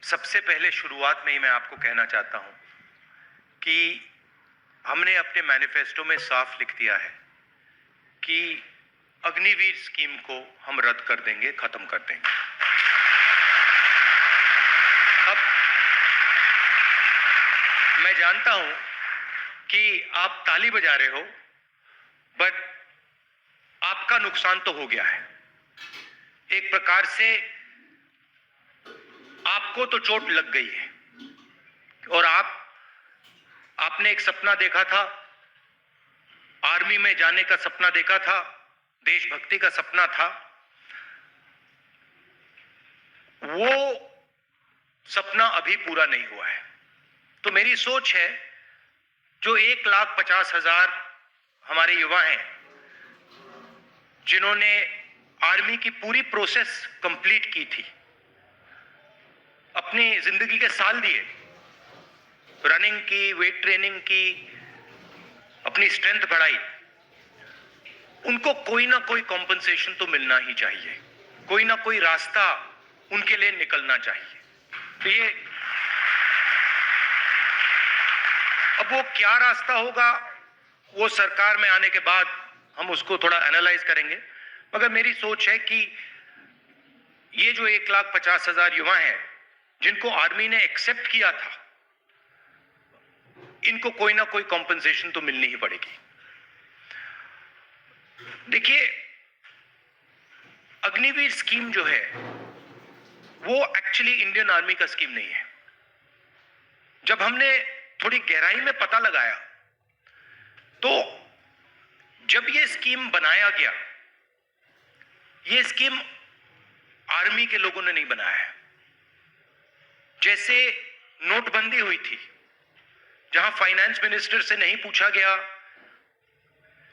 सबसे पहले शुरुआत में ही मैं आपको कहना चाहता हूं कि हमने अपने मैनिफेस्टो में साफ लिख दिया है कि अग्निवीर स्कीम को हम रद्द कर देंगे, खत्म कर देंगे। अब मैं जानता हूं कि आप ताली बजा रहे हो, बट आपका नुकसान तो हो गया है। एक प्रकार से आपको तो चोट लग गई है और आपने एक सपना देखा था, आर्मी में जाने का सपना देखा था, देशभक्ति का सपना था। वो सपना अभी पूरा नहीं हुआ है। तो मेरी सोच है, जो 1,50,000 हमारे युवा हैं जिन्होंने आर्मी की पूरी प्रोसेस कंप्लीट की थी, अपनी जिंदगी के साल दिए, रनिंग की, वेट ट्रेनिंग की, अपनी स्ट्रेंथ बढ़ाई, उनको कोई ना कोई कॉम्पनसेशन तो मिलना ही चाहिए, कोई ना कोई रास्ता उनके लिए निकलना चाहिए। तो ये अब वो क्या रास्ता होगा, वो सरकार में आने के बाद हम उसको थोड़ा एनालाइज करेंगे। मगर मेरी सोच है कि ये जो 1,50,000 युवा हैं जिनको आर्मी ने एक्सेप्ट किया था, इनको कोई ना कोई कॉम्पनसेशन तो मिलनी ही पड़ेगी। देखिए, अग्निवीर स्कीम जो है वो एक्चुअली इंडियन आर्मी का स्कीम नहीं है। जब हमने थोड़ी गहराई में पता लगाया तो जब ये स्कीम बनाया गया, ये स्कीम आर्मी के लोगों ने नहीं बनाया है। जैसे नोटबंदी हुई थी, जहां फाइनेंस मिनिस्टर से नहीं पूछा गया,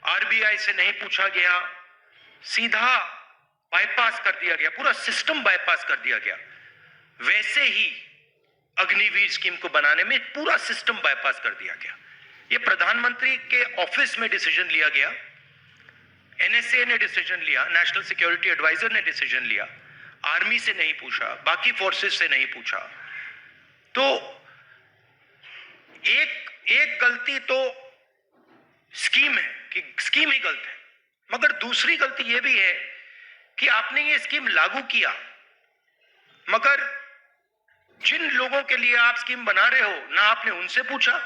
आरबीआई से नहीं पूछा गया, सीधा बाईपास कर दिया गया, पूरा सिस्टम बाईपास कर दिया गया। वैसे ही अग्निवीर स्कीम को बनाने में पूरा सिस्टम बाईपास कर दिया गया। ये प्रधानमंत्री के ऑफिस में डिसीजन लिया गया, एनएसए ने डिसीजन लिया, नेशनल सिक्योरिटी एडवाइजर ने डिसीजन लिया, आर्मी से नहीं पूछा, बाकी फोर्सेस से नहीं पूछा। तो एक गलती तो स्कीम है कि स्कीम ही गलत है, मगर दूसरी गलती यह भी है कि आपने ये स्कीम लागू किया, मगर जिन लोगों के लिए आप स्कीम बना रहे हो, ना आपने उनसे पूछा,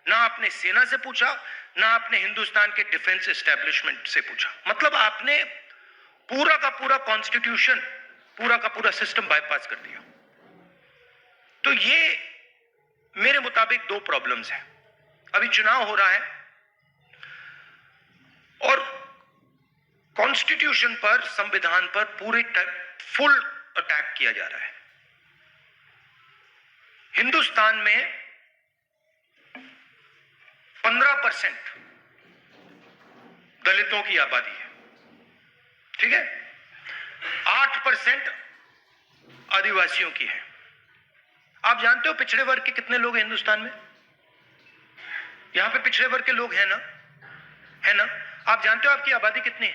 ना आपने सेना से पूछा, ना आपने हिंदुस्तान के डिफेंस एस्टेब्लिशमेंट से पूछा। मतलब आपने पूरा का पूरा कॉन्स्टिट्यूशन, पूरा का पूरा सिस्टम बाईपास कर दिया। तो ये मेरे मुताबिक दो प्रॉब्लम्स हैं। अभी चुनाव हो रहा है और कॉन्स्टिट्यूशन पर, संविधान पर पूरे फुल अटैक किया जा रहा है। हिंदुस्तान में 15% दलितों की आबादी है, ठीक है? 8% आदिवासियों की है। आप जानते हो पिछड़े वर्ग के कितने लोग हैं हिंदुस्तान में? यहां पे पिछड़े वर्ग के लोग हैं ना, है ना? आप जानते हो आपकी आबादी कितनी है?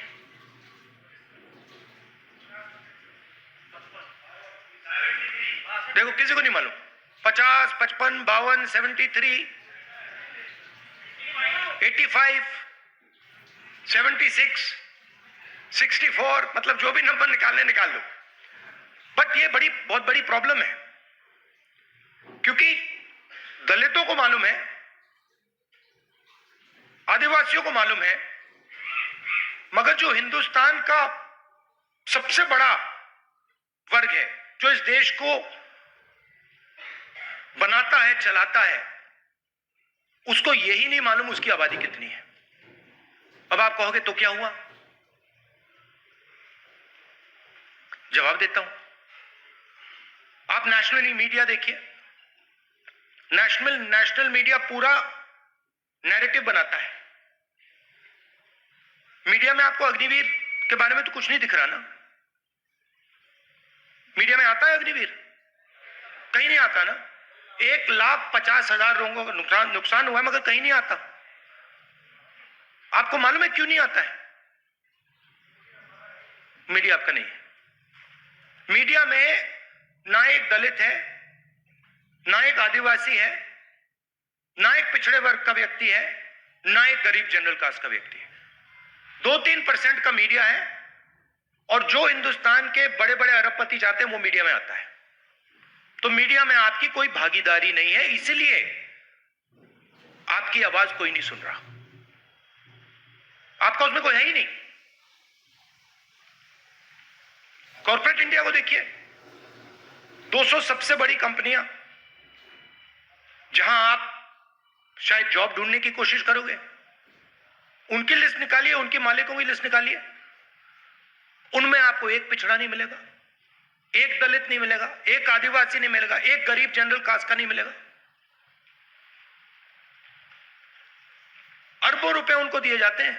देखो, किसी को नहीं मालूम। 50, 55, 52, 73, 85, 76, 64, मतलब जो भी नंबर निकालने निकाल लो। बट ये बहुत बड़ी प्रॉब्लम है, क्योंकि दलितों को मालूम है, आदिवासियों को मालूम है, मगर जो हिंदुस्तान का सबसे बड़ा वर्ग है, जो इस देश को बनाता है, चलाता है, उसको यही नहीं मालूम उसकी आबादी कितनी है। अब आप कहोगे तो क्या हुआ? जवाब देता हूं। आप नेशनल मीडिया देखिए, नेशनल मीडिया पूरा नैरेटिव बनाता है। मीडिया में आपको अग्निवीर के बारे में तो कुछ नहीं दिख रहा ना। मीडिया में आता है अग्निवीर? कहीं नहीं आता ना। 1,50,000 लोगों का नुकसान हुआ है, मगर कहीं नहीं आता। आपको मालूम है क्यों नहीं आता है? मीडिया आपका नहीं है। मीडिया में ना एक दलित है, ना एक आदिवासी है, ना एक पिछड़े वर्ग का व्यक्ति है, ना एक गरीब जनरल कास्ट का व्यक्ति है। 2-3% का मीडिया है, और जो हिंदुस्तान के बड़े बड़े अरबपति चाहते हैं वो मीडिया में आता है। तो मीडिया में आपकी कोई भागीदारी नहीं है, इसलिए आपकी आवाज कोई नहीं सुन रहा, आपका उसमें कोई है ही नहीं। कॉर्पोरेट इंडिया को देखिए, 200 सबसे बड़ी कंपनियां, जहां आप शायद जॉब ढूंढने की कोशिश करोगे, उनकी लिस्ट निकालिए, उनके मालिकों की लिस्ट निकालिए, उनमें आपको एक पिछड़ा नहीं मिलेगा, एक दलित नहीं मिलेगा, एक आदिवासी नहीं मिलेगा, एक गरीब जनरल कास्ट का नहीं मिलेगा। अरबों रुपए उनको दिए जाते हैं,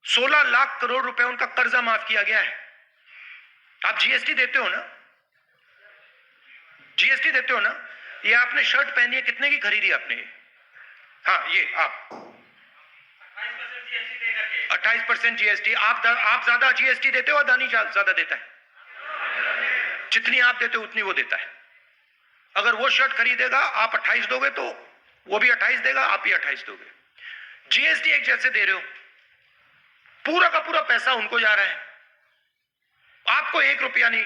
16 लाख करोड़ रुपए उनका कर्जा माफ किया गया है। आप जीएसटी देते हो ना, जीएसटी देते हो ना। ये आपने शर्ट पहनी है, कितने की खरीदी आपने? हाँ, ये आप 28% जीएसटी। आप ज्यादा जीएसटी देते हो, अदानी ज्यादा देता है? जितनी आप देते हो उतनी वो देता है। अगर वो शर्ट खरीदेगा, आप 28 दोगे तो वो भी 28 देगा, आप भी 28 दोगे। जीएसटी एक जैसे दे रहे हो, पूरा का पूरा पैसा उनको जा रहा है, आपको 1 रुपया नहीं।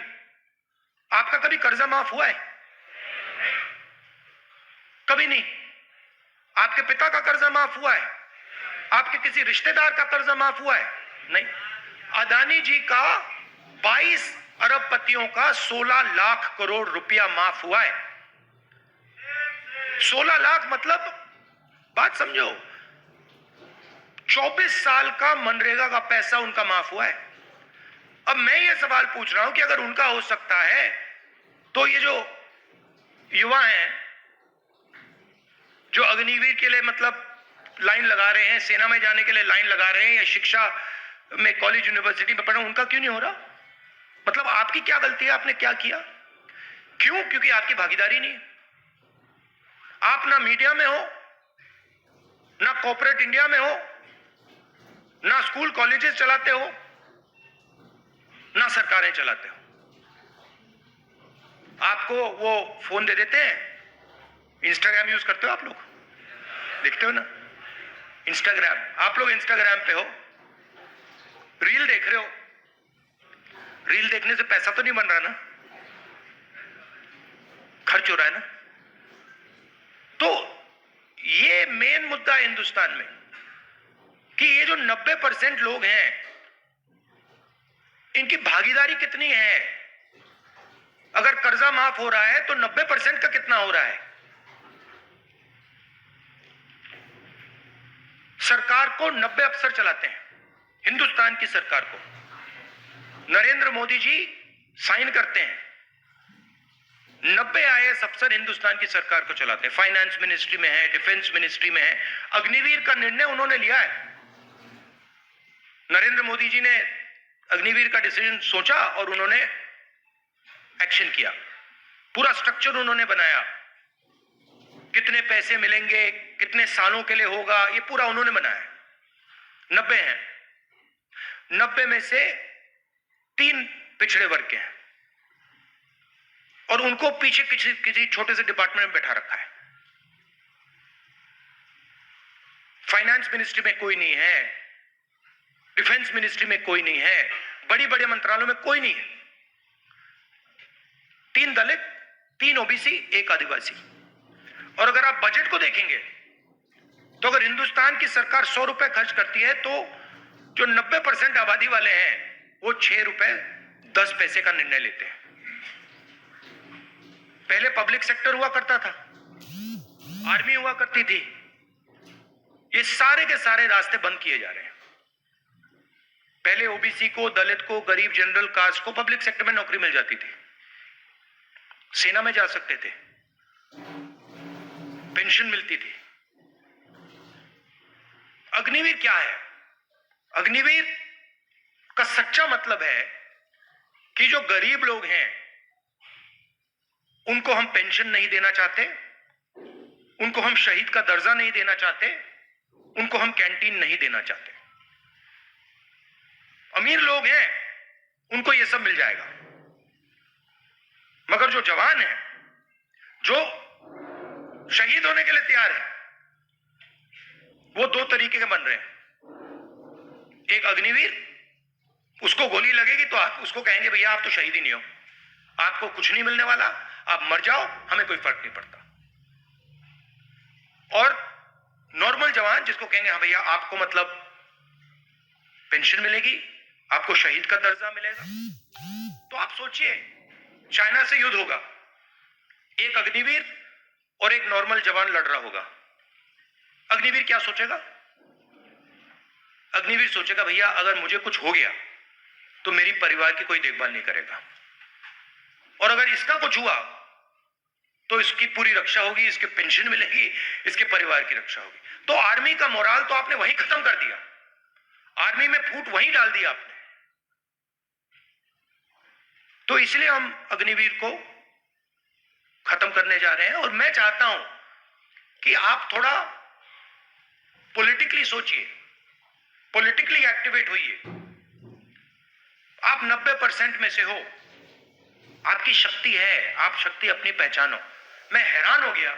आपका कभी कर्जा माफ हुआ है? कभी नहीं। आपके पिता का कर्जा माफ हुआ है? आपके किसी रिश्तेदार का कर्जा माफ हुआ है? नहीं। अदानी जी का 22 अरबपतियों का 16 लाख करोड़ रुपया माफ हुआ है। 16 लाख मतलब, बात समझो, 24 साल का मनरेगा का पैसा उनका माफ हुआ है। अब मैं ये सवाल पूछ रहा हूं कि अगर उनका हो सकता है तो ये जो युवा हैं, जो अग्निवीर के लिए मतलब लाइन लगा रहे हैं, सेना में जाने के लिए लाइन लगा रहे हैं, या शिक्षा में कॉलेज यूनिवर्सिटी में पढ़ रहे हैं, उनका क्यों नहीं हो रहा? मतलब आपकी क्या गलती है? आपने क्या किया? क्यों? क्योंकि आपकी भागीदारी नहीं है। आप ना मीडिया में हो, ना कॉर्पोरेट इंडिया में हो, ना स्कूल कॉलेजेस चलाते हो, ना सरकारें चलाते हो। आपको वो फोन दे देते हैं। इंस्टाग्राम यूज करते हो आप लोग? देखते हो ना इंस्टाग्राम? आप लोग इंस्टाग्राम पे हो, रील देख रहे हो, रील देखने से पैसा तो नहीं बन रहा ना, खर्च हो रहा है ना। तो ये मेन मुद्दा है हिंदुस्तान में कि ये जो 90% लोग हैं, इनकी भागीदारी कितनी है? अगर कर्जा माफ हो रहा है तो 90% का कितना हो रहा है? सरकार को 90 अफसर चलाते हैं, हिंदुस्तान की सरकार को नरेंद्र मोदी जी साइन करते हैं। 90 आईएएस अफसर हिंदुस्तान की सरकार को चलाते हैं। फाइनेंस मिनिस्ट्री में है, डिफेंस मिनिस्ट्री में है। अग्निवीर का निर्णय उन्होंने लिया है। नरेंद्र मोदी जी ने अग्निवीर का डिसीजन सोचा और उन्होंने एक्शन किया। पूरा स्ट्रक्चर उन्होंने बनाया, कितने पैसे मिलेंगे, कितने सालों के लिए होगा, ये पूरा उन्होंने बनाया। 90 हैं, 90 में से 3 पिछड़े वर्ग के हैं, और उनको पीछे किसी छोटे से डिपार्टमेंट में बैठा रखा है। फाइनेंस मिनिस्ट्री में कोई नहीं है, डिफेंस मिनिस्ट्री में कोई नहीं है, बड़ी बड़े मंत्रालयों में कोई नहीं है। 3 दलित, 3 ओबीसी, 1 आदिवासी। और अगर आप बजट को देखेंगे तो अगर हिंदुस्तान की सरकार 100 रुपए खर्च करती है तो जो 90% आबादी वाले हैं वो 6 रुपए 10 पैसे का निर्णय लेते हैं। पहले पब्लिक सेक्टर हुआ करता था, आर्मी हुआ करती थी, ये सारे के सारे रास्ते बंद किए जा रहे हैं। पहले ओबीसी को, दलित को, गरीब जनरल कास्ट को पब्लिक सेक्टर में नौकरी मिल जाती थी, सेना में जा सकते थे, पेंशन मिलती थी। अग्निवीर क्या है? अग्निवीर का सच्चा मतलब है कि जो गरीब लोग हैं उनको हम पेंशन नहीं देना चाहते, उनको हम शहीद का दर्जा नहीं देना चाहते, उनको हम कैंटीन नहीं देना चाहते। अमीर लोग हैं उनको ये सब मिल जाएगा, मगर जो जवान हैं, जो शहीद होने के लिए तैयार है। वो दो तरीके के बन रहे हैं। एक अग्निवीर, उसको गोली लगेगी तो आप उसको कहेंगे भैया आप तो शहीद ही नहीं हो, आपको कुछ नहीं मिलने वाला, आप मर जाओ, हमें कोई फर्क नहीं पड़ता। और नॉर्मल जवान जिसको कहेंगे हाँ भैया आपको मतलब पेंशन मिलेगी, आपको शहीद का दर्जा मिलेगा। तो आप सोचिए चाइना से युद्ध होगा, एक अग्निवीर और एक नॉर्मल जवान लड़ रहा होगा। अग्निवीर क्या सोचेगा? अग्निवीर सोचेगा भैया अगर मुझे कुछ हो गया तो मेरी परिवार की कोई देखभाल नहीं करेगा, और अगर इसका कुछ हुआ तो इसकी पूरी रक्षा होगी, इसके पेंशन मिलेगी, इसके परिवार की रक्षा होगी। तो आर्मी का मोराल तो आपने वहीं खत्म कर दिया, आर्मी में फूट वहीं डाल दिया आपने। तो इसलिए हम अग्निवीर को खत्म करने जा रहे हैं। और मैं चाहता हूं कि आप थोड़ा पॉलिटिकली सोचिए, पॉलिटिकली एक्टिवेट होइए। आप 90% में से हो, आपकी शक्ति है, आप शक्ति अपनी पहचानो। मैं हैरान हो गया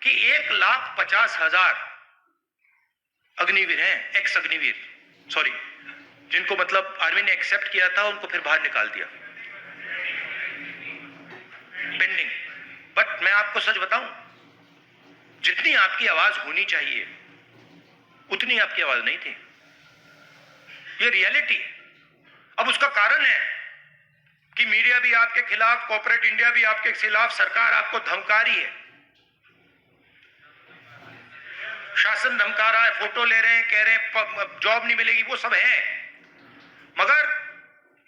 कि 1,50,000 अग्निवीर हैं, एक्स अग्निवीर, सॉरी, जिनको मतलब आर्मी ने एक्सेप्ट किया था, उनको फिर बाहर निकाल दिया पेंडिंग। बट मैं आपको सच बताऊं, जितनी आपकी आवाज होनी चाहिए उतनी आपकी आवाज नहीं थी। ये रियलिटी है। अब उसका कारण है कि मीडिया भी आपके खिलाफ, कॉर्पोरेट इंडिया भी आपके खिलाफ, सरकार आपको धमका रही है, शासन धमका रहा है, फोटो ले रहे हैं, कह रहे हैं जॉब नहीं मिलेगी, वो सब है। मगर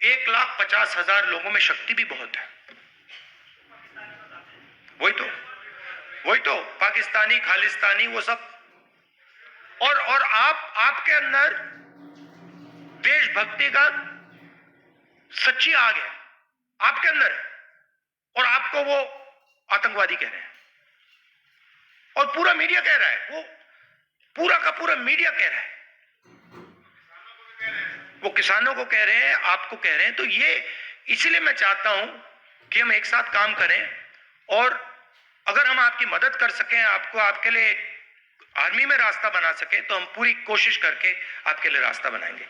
1,50,000 लोगों में शक्ति भी बहुत है। वही तो पाकिस्तानी, खालिस्तानी, वो सब। और आपके अंदर देशभक्ति का सच्ची आग है, आपके अंदर है, और आपको वो आतंकवादी कह रहे हैं, और पूरा मीडिया कह रहा है, वो पूरा का पूरा मीडिया कह रहा है, वो किसानों को कह रहे हैं, आपको कह रहे हैं। तो ये इसलिए मैं चाहता हूं कि हम एक साथ काम करें, और अगर हम आपकी मदद कर सकें, आपको आपके लिए आर्मी में रास्ता बना सके, तो हम पूरी कोशिश करके आपके लिए रास्ता बनाएंगे।